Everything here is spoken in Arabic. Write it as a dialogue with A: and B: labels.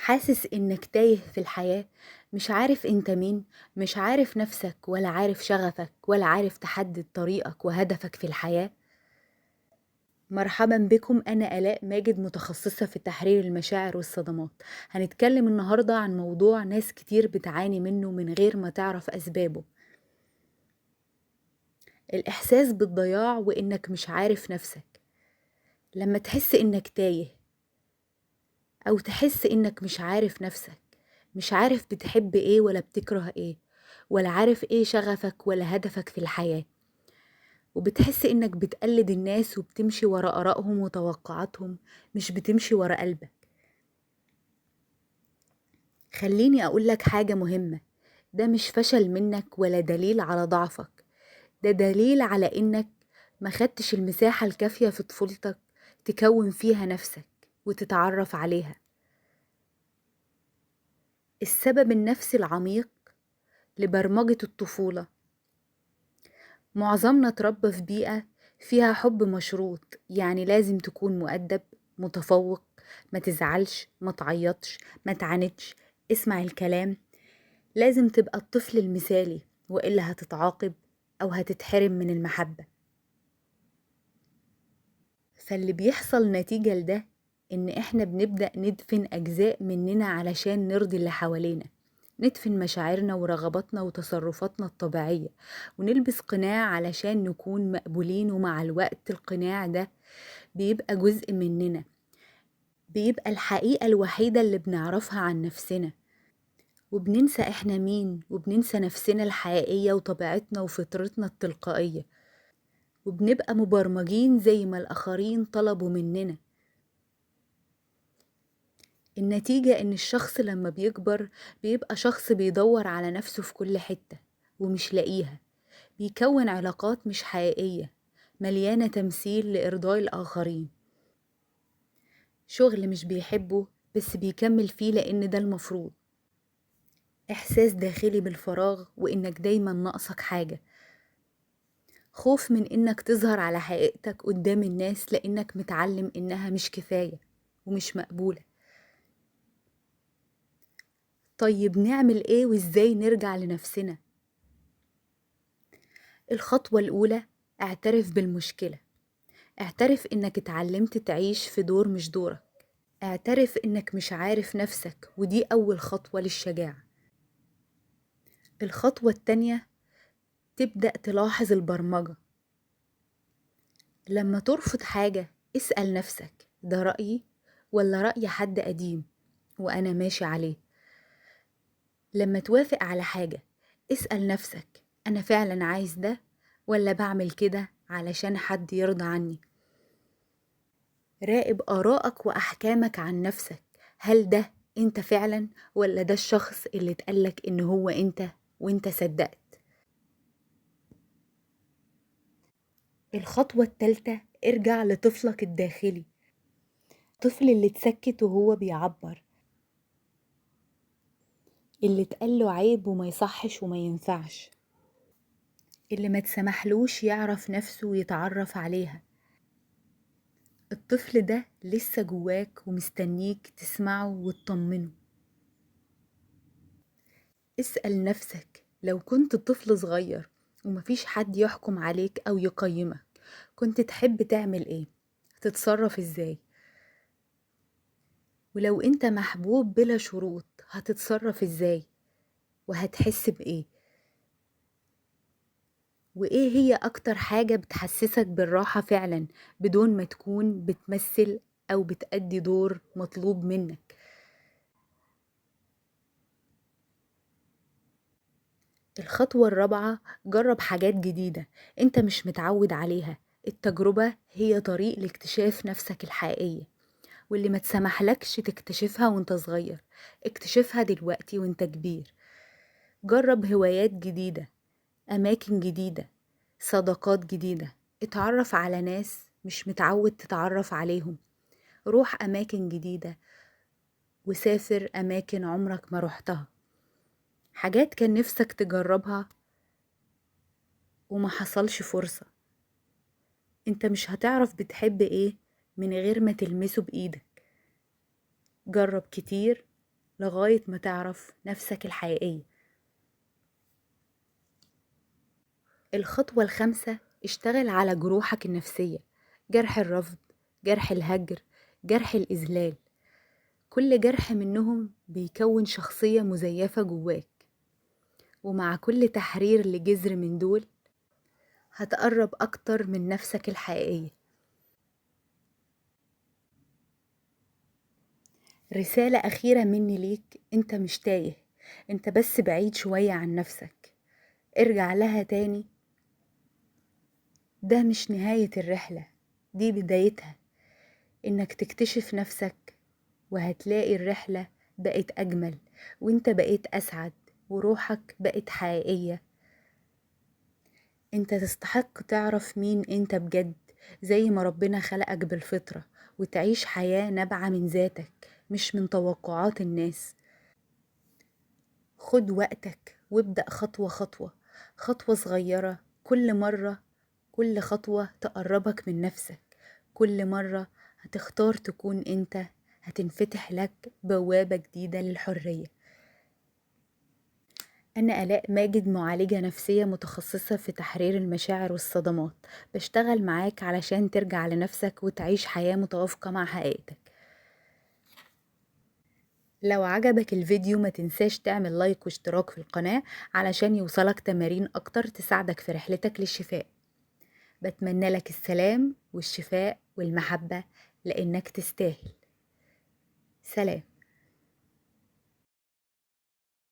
A: حاسس إنك تايه في الحياة، مش عارف أنت مين، مش عارف نفسك ولا عارف شغفك ولا عارف تحدد طريقك وهدفك في الحياة. مرحبا بكم، أنا آلاء ماجد، متخصصة في تحرير المشاعر والصدمات. هنتكلم النهاردة عن موضوع ناس كتير بتعاني منه من غير ما تعرف أسبابه: الإحساس بالضياع وإنك مش عارف نفسك. لما تحس إنك تايه أو تحس إنك مش عارف نفسك، مش عارف بتحب إيه ولا بتكره إيه، ولا عارف إيه شغفك ولا هدفك في الحياة، وبتحس إنك بتقلد الناس وبتمشي ورا آرائهم وتوقعاتهم، مش بتمشي ورا قلبك. خليني أقولك حاجة مهمة: ده مش فشل منك ولا دليل على ضعفك، ده دليل على إنك ما خدتش المساحة الكافية في طفولتك تكون فيها نفسك وتتعرف عليها. السبب النفسي العميق لبرمجة الطفولة: معظمنا اتربى في بيئة فيها حب مشروط، يعني لازم تكون مؤدب، متفوق، ما تزعلش، ما تعيطش، ما تعاندش، اسمع الكلام. لازم تبقى الطفل المثالي، وإلا هتتعاقب أو هتتحرم من المحبة. فاللي بيحصل نتيجة لده إن إحنا بنبدأ ندفن أجزاء مننا علشان نرضي اللي حوالينا، ندفن مشاعرنا ورغباتنا وتصرفاتنا الطبيعية، ونلبس قناع علشان نكون مقبولين. ومع الوقت القناع ده بيبقى جزء مننا، بيبقى الحقيقة الوحيدة اللي بنعرفها عن نفسنا، وبننسى إحنا مين، وبننسى نفسنا الحقيقية وطبيعتنا وفطرتنا التلقائية، وبنبقى مبرمجين زي ما الآخرين طلبوا مننا. النتيجة إن الشخص لما بيكبر بيبقى شخص بيدور على نفسه في كل حتة ومش لاقيها، بيكون علاقات مش حقيقية مليانة تمثيل لإرضاء الآخرين، شغل مش بيحبه بس بيكمل فيه لأن ده المفروض، إحساس داخلي بالفراغ وإنك دايما ناقصك حاجة، خوف من إنك تظهر على حقيقتك قدام الناس لأنك متعلم إنها مش كفاية ومش مقبولة. طيب نعمل إيه وإزاي نرجع لنفسنا؟ الخطوة الأولى: اعترف بالمشكلة، اعترف إنك اتعلمت تعيش في دور مش دورك، اعترف إنك مش عارف نفسك، ودي أول خطوة للشجاعة. الخطوة التانية: تبدأ تلاحظ البرمجة. لما ترفض حاجة اسأل نفسك: ده رأيي ولا رأي حد قديم وأنا ماشي عليه؟ لما توافق على حاجة اسأل نفسك: أنا فعلا عايز ده ولا بعمل كده علشان حد يرضى عني؟ راقب آرائك وأحكامك عن نفسك، هل ده أنت فعلا ولا ده الشخص اللي اتقالك إن هو أنت وأنت صدقت؟ الخطوة التالتة: ارجع لطفلك الداخلي، الطفل اللي اتسكت وهو بيعبر، اللي اتقاله عيب وما يصحش وما ينفعش، اللي ما تسمحلوش يعرف نفسه ويتعرف عليها. الطفل ده لسه جواك ومستنيك تسمعه وتطمنه. اسأل نفسك: لو كنت طفل صغير ومفيش حد يحكم عليك أو يقيمك، كنت تحب تعمل ايه؟ هتتصرف ازاي؟ ولو انت محبوب بلا شروط هتتصرف ازاي؟ وهتحس بايه؟ وايه هي اكتر حاجة بتحسسك بالراحة فعلا بدون ما تكون بتمثل او بتأدي دور مطلوب منك؟ الخطوة الرابعة: جرب حاجات جديدة انت مش متعود عليها. التجربة هي طريق لاكتشاف نفسك الحقيقية، واللي ما تسمحلكش تكتشفها وانت صغير اكتشفها دلوقتي وانت كبير. جرب هوايات جديدة، أماكن جديدة، صداقات جديدة، اتعرف على ناس مش متعود تتعرف عليهم، روح أماكن جديدة، وسافر أماكن عمرك ما روحتها، حاجات كان نفسك تجربها وما حصلش فرصة. انت مش هتعرف بتحب ايه من غير ما تلمسه بإيدك. جرب كتير لغاية ما تعرف نفسك الحقيقية. الخطوة الخامسة: اشتغل على جروحك النفسية، جرح الرفض، جرح الهجر، جرح الإذلال. كل جرح منهم بيكون شخصية مزيفة جواك، ومع كل تحرير لجذر من دول هتقرب أكتر من نفسك الحقيقية. رسالة أخيرة مني ليك: أنت مش تايه، أنت بس بعيد شوية عن نفسك. ارجع لها تاني. ده مش نهاية الرحلة، دي بدايتها. إنك تكتشف نفسك، وهتلاقي الرحلة بقت أجمل، وإنت بقيت أسعد، وروحك بقت حقيقية. انت تستحق تعرف مين انت بجد، زي ما ربنا خلقك بالفطرة، وتعيش حياة نابعة من ذاتك مش من توقعات الناس. خد وقتك وابدأ خطوة خطوة، خطوة صغيرة كل مرة. كل خطوة تقربك من نفسك، كل مرة هتختار تكون انت، هتنفتح لك بوابة جديدة للحرية. أنا آلاء ماجد، معالجة نفسية متخصصة في تحرير المشاعر والصدمات. بشتغل معاك علشان ترجع لنفسك وتعيش حياة متوافقة مع حقيقتك. لو عجبك الفيديو ما تنساش تعمل لايك واشتراك في القناة علشان يوصلك تمارين أكتر تساعدك في رحلتك للشفاء. بتمنى لك السلام والشفاء والمحبة، لأنك تستاهل. سلام.